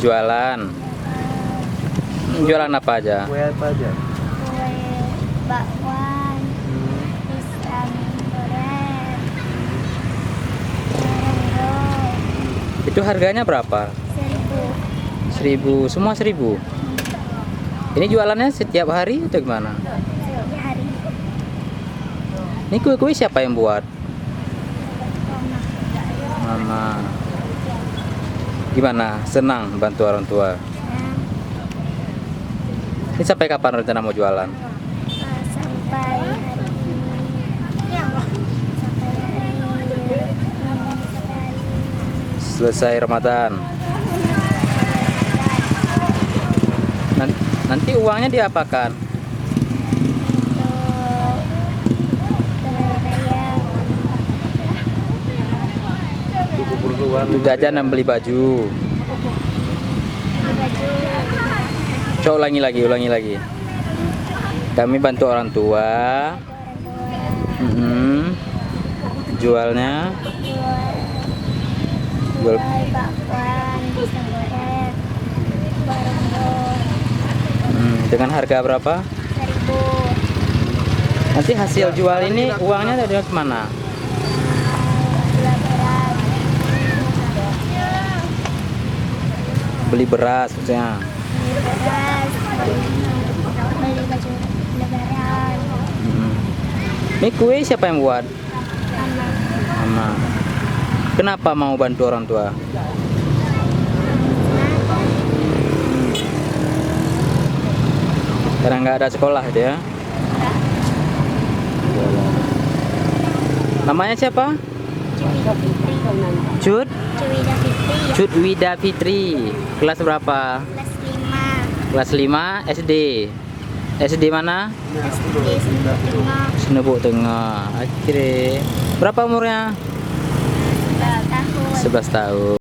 Jualan. Jualan apa aja? Kue apa aja? Kue bakwan, pisang goreng, rondo, Itu harganya berapa? 1.000 1.000, semua 1.000. Ini jualannya setiap hari atau gimana? setiap hari. Ini kue-kue siapa yang buat? Mama. Mama. Gimana? Senang bantu orang tua? Ini sampai kapan rencana mau jualan? Sampai hari ini. Sampai hari Selesai Ramadan. Nanti uangnya diapakan? Untuk jajan dan beli baju. Coba ulangi lagi. Kami bantu orang tua. Jualnya jual bakwan, pisang goreng, rondo, dengan harga berapa? 1.000. Nanti hasil jual ini uangnya dari kemana? Beli beras maksudnya. Beli beras, beli baju lebaran. Ini kue siapa yang buat? Mama. Mama. Kenapa mau bantu orang tua? Karena nggak ada sekolah dia. Namanya siapa? Cut? Cut Wida Fitri. Kelas berapa? Kelas 5. Kelas 5 SD. SD mana? SD Senduk Tengah. Senebuk Tengah. Akhirnya berapa umurnya? 11 tahun. 11 tahun.